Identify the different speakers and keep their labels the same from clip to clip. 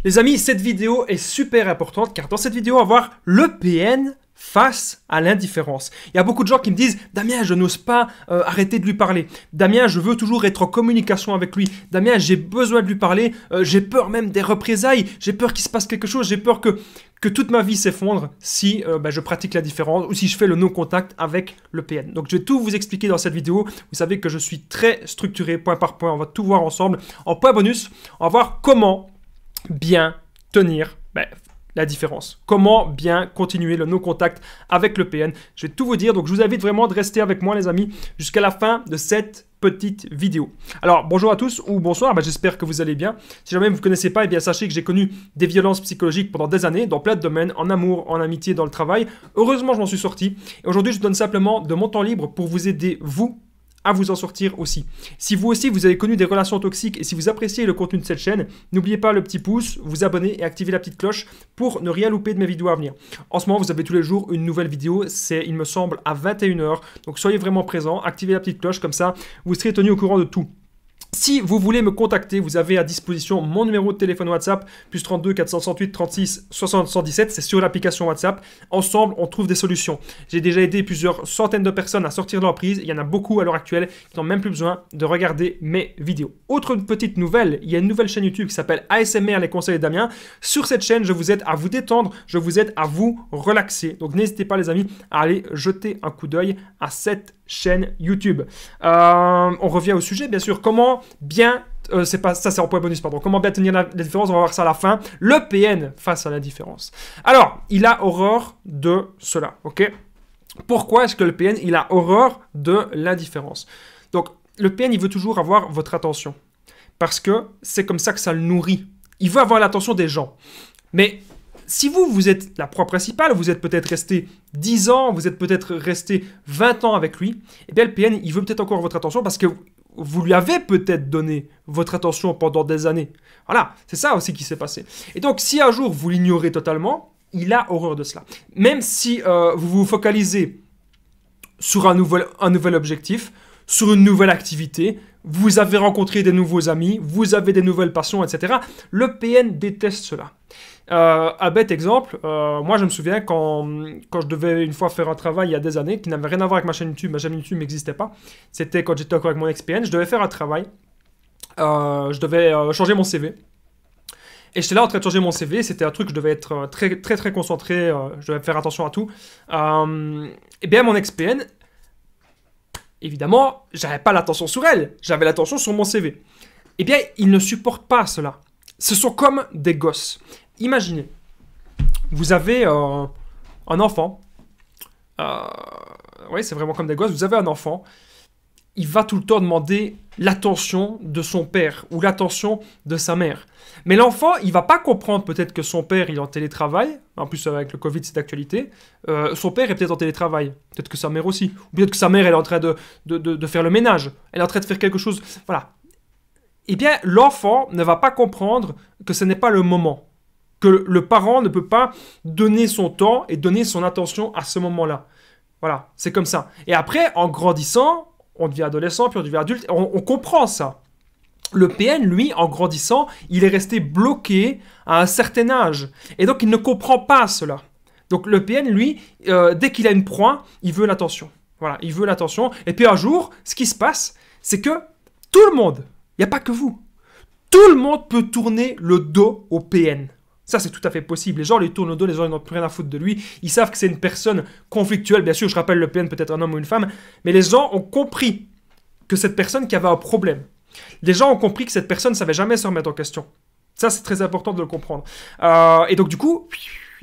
Speaker 1: Les amis, cette vidéo est super importante car dans cette vidéo, on va voir le PN face à l'indifférence. Il y a beaucoup de gens qui me disent « Damien, je n'ose pas arrêter de lui parler. Damien, je veux toujours être en communication avec lui. Damien, j'ai besoin de lui parler. J'ai peur même des représailles. J'ai peur qu'il se passe quelque chose. J'ai peur que toute ma vie s'effondre si je pratique l'indifférence ou si je fais le non-contact avec le PN. » Donc, je vais tout vous expliquer dans cette vidéo. Vous savez que je suis très structuré, point par point. On va tout voir ensemble. En point bonus, on va voir comment bien tenir la différence. Comment bien continuer le no-contact avec le PN. Je vais tout vous dire, donc je vous invite vraiment de rester avec moi les amis jusqu'à la fin de cette petite vidéo. Alors bonjour à tous ou bonsoir, j'espère que vous allez bien. Si jamais vous ne connaissez pas, sachez que j'ai connu des violences psychologiques pendant des années dans plein de domaines, en amour, en amitié, dans le travail. Heureusement je m'en suis sorti et aujourd'hui je vous donne simplement de mon temps libre pour vous aider vous à vous en sortir aussi. Si vous aussi vous avez connu des relations toxiques et si vous appréciez le contenu de cette chaîne, n'oubliez pas le petit pouce, vous abonner et activer la petite cloche pour ne rien louper de mes vidéos à venir. En ce moment, vous avez tous les jours une nouvelle vidéo, c'est, il me semble, à 21 h. Donc soyez vraiment présents, activez la petite cloche, comme ça, vous serez tenu au courant de tout. Si vous voulez me contacter, vous avez à disposition mon numéro de téléphone WhatsApp, plus 32 468 36 60 117, c'est sur l'application WhatsApp. Ensemble, on trouve des solutions. J'ai déjà aidé plusieurs centaines de personnes à sortir de l'emprise. Il y en a beaucoup à l'heure actuelle qui n'ont même plus besoin de regarder mes vidéos. Autre petite nouvelle, il y a une nouvelle chaîne YouTube qui s'appelle ASMR Les Conseils de Damien. Sur cette chaîne, je vous aide à vous détendre, je vous aide à vous relaxer. Donc n'hésitez pas les amis à aller jeter un coup d'œil à cette chaîne YouTube. On revient au sujet, bien sûr. Comment bien, c'est en point bonus, pardon. Comment bien tenir la différence, on va voir ça à la fin. Le PN face à la différence. Alors, il a horreur de cela, ok? Pourquoi est-ce que le PN, il a horreur de l'indifférence? Donc, le PN, il veut toujours avoir votre attention. Parce que c'est comme ça que ça le nourrit. Il veut avoir l'attention des gens. Mais si vous êtes la proie principale, vous êtes peut-être resté 10 ans, vous êtes peut-être resté 20 ans avec lui, eh bien le PN, il veut peut-être encore votre attention parce que vous lui avez peut-être donné votre attention pendant des années. Voilà, c'est ça aussi qui s'est passé. Et donc, si un jour vous l'ignorez totalement, il a horreur de cela. Même si vous vous focalisez sur un nouvel objectif, sur une nouvelle activité, vous avez rencontré des nouveaux amis, vous avez des nouvelles passions, etc. Le PN déteste cela. Un bête exemple, moi je me souviens quand je devais une fois faire un travail il y a des années qui n'avait rien à voir avec ma chaîne YouTube n'existait pas. C'était quand j'étais encore avec mon ex-PN, je devais faire un travail, je devais changer mon CV. Et j'étais là en train de changer mon CV, c'était un truc, je devais être très concentré, je devais faire attention à tout. Et bien mon ex-PN, évidemment, j'avais pas l'attention sur elle, j'avais l'attention sur mon CV. Eh bien, il ne supporte pas cela. Ce sont comme des gosses. Imaginez, vous avez un enfant, oui, c'est vraiment comme des gosses, vous avez un enfant, il va tout le temps demander l'attention de son père ou l'attention de sa mère. Mais l'enfant, il va pas comprendre peut-être que son père, il est en télétravail, en plus avec le Covid, c'est d'actualité, son père est peut-être en télétravail, peut-être que sa mère aussi, ou peut-être que sa mère, elle est en train de faire le ménage, elle est en train de faire quelque chose, voilà. Eh bien, l'enfant ne va pas comprendre que ce n'est pas le moment, que le parent ne peut pas donner son temps et donner son attention à ce moment-là. Voilà, c'est comme ça. Et après, en grandissant, on devient adolescent, puis on devient adulte, on comprend ça. Le PN, lui, en grandissant, il est resté bloqué à un certain âge. Et donc, il ne comprend pas cela. Donc, le PN, lui, dès qu'il a une proie, il veut l'attention. Voilà, il veut l'attention. Et puis un jour, ce qui se passe, c'est que tout le monde, il n'y a pas que vous, tout le monde peut tourner le dos au PN. Ça, c'est tout à fait possible. Les gens lui tournent le dos, les gens n'ont plus rien à foutre de lui. Ils savent que c'est une personne conflictuelle. Bien sûr, je rappelle, le PN peut être un homme ou une femme. Mais les gens ont compris que cette personne qui avait un problème. Les gens ont compris que cette personne ne savait jamais se remettre en question. Ça, c'est très important de le comprendre. Et donc, du coup,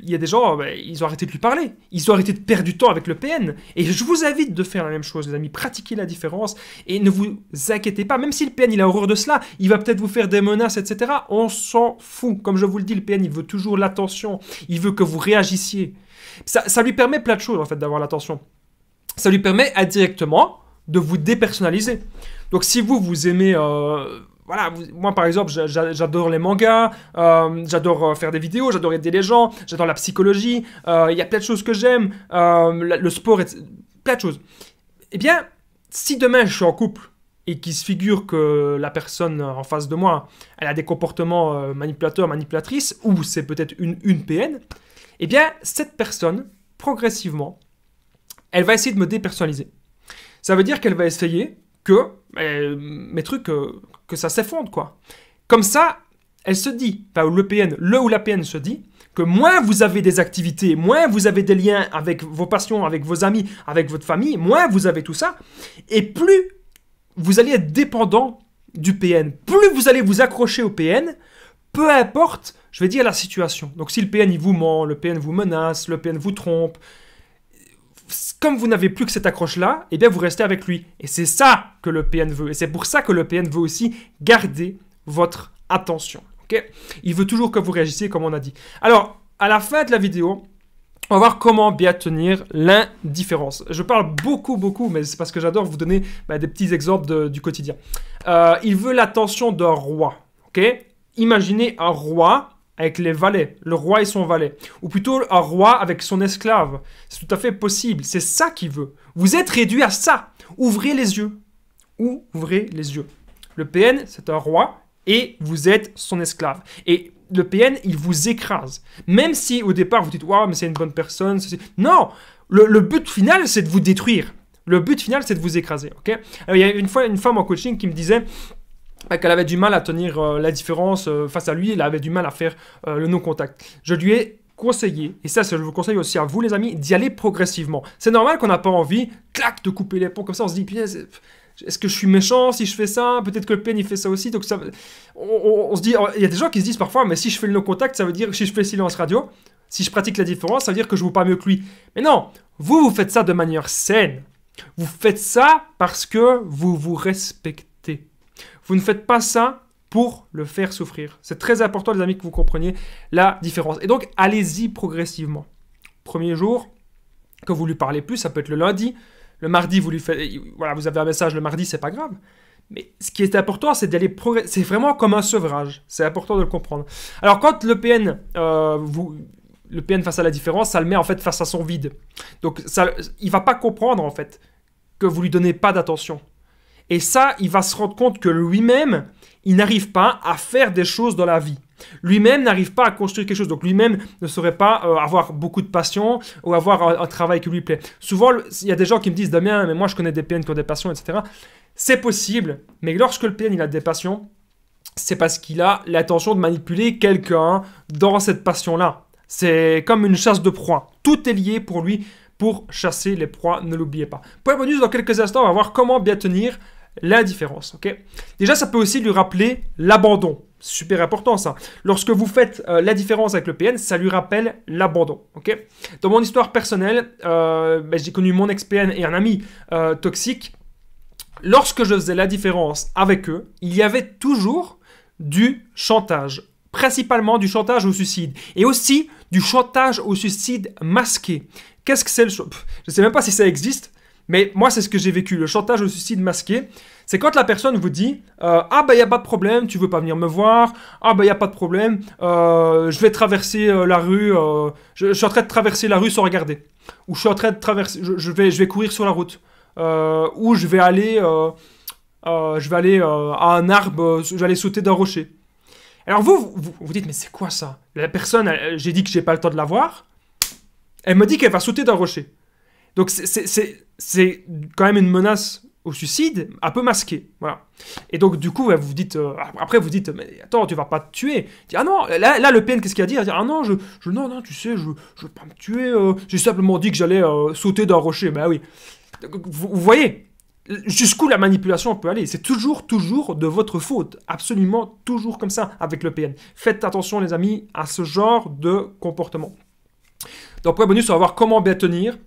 Speaker 1: il y a des gens, ils ont arrêté de lui parler. Ils ont arrêté de perdre du temps avec le PN. Et je vous invite de faire la même chose, les amis. Pratiquez la différence et ne vous inquiétez pas. Même si le PN, il a horreur de cela, il va peut-être vous faire des menaces, etc. On s'en fout. Comme je vous le dis, le PN, il veut toujours l'attention. Il veut que vous réagissiez. Ça lui permet plein de choses, en fait, d'avoir l'attention. Ça lui permet indirectement de vous dépersonnaliser. Donc, si vous aimez... Voilà, moi par exemple, j'adore les mangas, j'adore faire des vidéos, j'adore aider les gens, j'adore la psychologie, il y a plein de choses que j'aime, le sport, plein de choses. Eh bien, si demain je suis en couple et qu'il se figure que la personne en face de moi, elle a des comportements manipulateurs, manipulatrices, ou c'est peut-être une PN, eh bien, cette personne, progressivement, elle va essayer de me dépersonnaliser. Ça veut dire qu'elle va essayer que mes trucs, que ça s'effondre, quoi. Comme ça, elle se dit, enfin, le ou la PN se dit, que moins vous avez des activités, moins vous avez des liens avec vos passions, avec vos amis, avec votre famille, moins vous avez tout ça, et plus vous allez être dépendant du PN. Plus vous allez vous accrocher au PN, peu importe, je vais dire, la situation. Donc si le PN il vous ment, le PN vous menace, le PN vous trompe, comme vous n'avez plus que cette accroche-là, eh bien vous restez avec lui. Et c'est ça que le PN veut. Et c'est pour ça que le PN veut aussi garder votre attention. Okay, il veut toujours que vous réagissiez comme on a dit. Alors, à la fin de la vidéo, on va voir comment bien tenir l'indifférence. Je parle beaucoup, mais c'est parce que j'adore vous donner des petits exemples du quotidien. Il veut l'attention d'un roi. Okay, imaginez un roi avec les valets, le roi et son valet. Ou plutôt un roi avec son esclave. C'est tout à fait possible. C'est ça qu'il veut. Vous êtes réduit à ça. Ouvrez les yeux. Ouvrez les yeux. Le PN, c'est un roi. Et vous êtes son esclave. Et le PN, il vous écrase. Même si au départ, vous dites « Waouh, mais c'est une bonne personne. » Non, le but final, c'est de vous détruire. Le but final, c'est de vous écraser. Okay. Alors, il y a une fois une femme en coaching qui me disait qu'elle avait du mal à tenir la différence face à lui. Elle avait du mal à faire le non-contact. Je lui ai conseillé, et ça, je vous conseille aussi à vous, les amis, d'y aller progressivement. C'est normal qu'on n'a pas envie, clac, de couper les ponts comme ça. On se dit « Est-ce que je suis méchant si je fais ça? Peut-être que le PN il fait ça aussi. » Donc ça, on se dit, il y a des gens qui se disent parfois, mais si je fais le no-contact, ça veut dire, si je fais le silence radio, si je pratique la différence, ça veut dire que je ne vaux pas mieux que lui. Mais non, vous faites ça de manière saine. Vous faites ça parce que vous vous respectez. Vous ne faites pas ça pour le faire souffrir. C'est très important, les amis, que vous compreniez la différence. Et donc, allez-y progressivement. Premier jour, que vous lui parlez plus, ça peut être le lundi. Le mardi, vous lui faites, voilà, vous avez un message le mardi, c'est pas grave. Mais ce qui est important, c'est d'aller progresser. C'est vraiment comme un sevrage. C'est important de le comprendre. Alors, quand le PN, le PN face à la différence, ça le met en fait face à son vide. Donc, il va pas comprendre en fait que vous lui donnez pas d'attention. Et ça, il va se rendre compte que lui-même, il n'arrive pas à faire des choses dans la vie. Lui-même n'arrive pas à construire quelque chose. Donc lui-même ne saurait pas avoir beaucoup de passion ou avoir un travail qui lui plaît. Souvent, il y a des gens qui me disent « Damien, mais moi je connais des PN qui ont des passions, etc. » C'est possible, mais lorsque le PN il a des passions, c'est parce qu'il a l'intention de manipuler quelqu'un dans cette passion-là. C'est comme une chasse de proie. Tout est lié pour lui pour chasser les proies, ne l'oubliez pas. Point bonus, dans quelques instants, on va voir comment bien tenir l'indifférence. Okay, déjà, ça peut aussi lui rappeler l'abandon. Super important ça. Lorsque vous faites la différence avec le PN, ça lui rappelle l'abandon. Okay, dans mon histoire personnelle, j'ai connu mon ex-PN et un ami toxique. Lorsque je faisais la différence avec eux, il y avait toujours du chantage. Principalement du chantage au suicide. Et aussi du chantage au suicide masqué. Qu'est-ce que c'est le... Je ne sais même pas si ça existe. Mais moi, c'est ce que j'ai vécu, le chantage au suicide masqué. C'est quand la personne vous dit « Ah, il n'y a pas de problème, tu veux pas venir me voir. Ah, il n'y a pas de problème, je vais traverser la rue, je suis en train de traverser la rue sans regarder. Ou je suis en train de traverser, je vais courir sur la route. Ou je vais aller à un arbre, je vais aller sauter d'un rocher. » Alors vous dites « Mais c'est quoi ça? La personne, j'ai dit que j'ai pas le temps de la voir. Elle me dit qu'elle va sauter d'un rocher. » Donc c'est quand même une menace au suicide, un peu masquée, voilà. Et donc du coup, vous dites, après vous dites, mais attends, tu vas pas te tuer. Dit, ah non, là le PN, qu'est-ce qu'il a dit? Il a dit, ah non, non, tu sais, je veux pas me tuer. J'ai simplement dit que j'allais sauter d'un rocher. Ben oui. Vous voyez jusqu'où la manipulation peut aller. C'est toujours de votre faute. Absolument toujours comme ça avec le PN. Faites attention, les amis, à ce genre de comportement. Donc, point bonus, on va voir comment bien tenir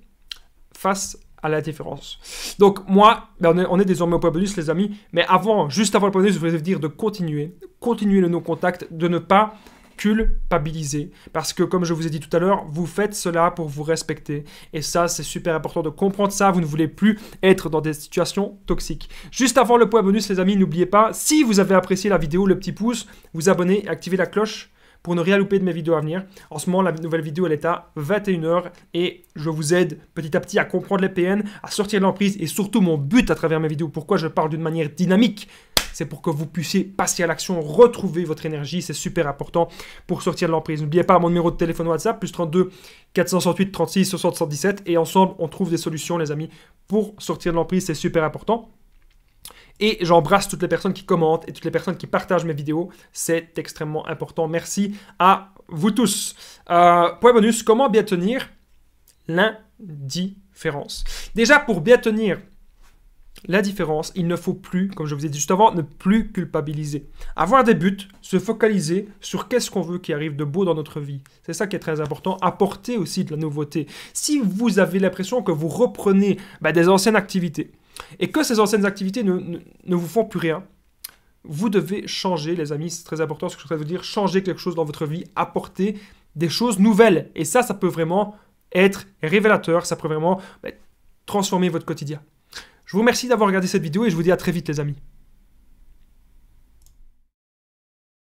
Speaker 1: face à la différence. Donc moi, on est désormais au point bonus, les amis, mais juste avant le point bonus, je voulais vous dire de continuer le no-contact, de ne pas culpabiliser, parce que comme je vous ai dit tout à l'heure, vous faites cela pour vous respecter, et ça c'est super important de comprendre ça, vous ne voulez plus être dans des situations toxiques. Juste avant le point bonus, les amis, n'oubliez pas, si vous avez apprécié la vidéo, le petit pouce, vous abonner et activer la cloche pour ne rien louper de mes vidéos à venir. En ce moment, la nouvelle vidéo, elle est à 21 h et je vous aide petit à petit à comprendre les PN, à sortir de l'emprise et surtout mon but à travers mes vidéos, pourquoi je parle d'une manière dynamique, c'est pour que vous puissiez passer à l'action, retrouver votre énergie, c'est super important pour sortir de l'emprise. N'oubliez pas mon numéro de téléphone WhatsApp, plus 32 468 36 60 117 et ensemble, on trouve des solutions les amis pour sortir de l'emprise, c'est super important. Et j'embrasse toutes les personnes qui commentent et toutes les personnes qui partagent mes vidéos. C'est extrêmement important. Merci à vous tous. Point bonus, comment bien tenir l'indifférence? Déjà, pour bien tenir l'indifférence, il ne faut plus, comme je vous ai dit juste avant, ne plus culpabiliser. Avoir des buts, se focaliser sur qu'est-ce qu'on veut qui arrive de beau dans notre vie. C'est ça qui est très important. Apporter aussi de la nouveauté. Si vous avez l'impression que vous reprenez des anciennes activités, et que ces anciennes activités ne vous font plus rien, vous devez changer, les amis, c'est très important ce que je suis en train de vous dire, changer quelque chose dans votre vie, apporter des choses nouvelles. Et ça peut vraiment être révélateur, ça peut vraiment transformer votre quotidien. Je vous remercie d'avoir regardé cette vidéo et je vous dis à très vite les amis.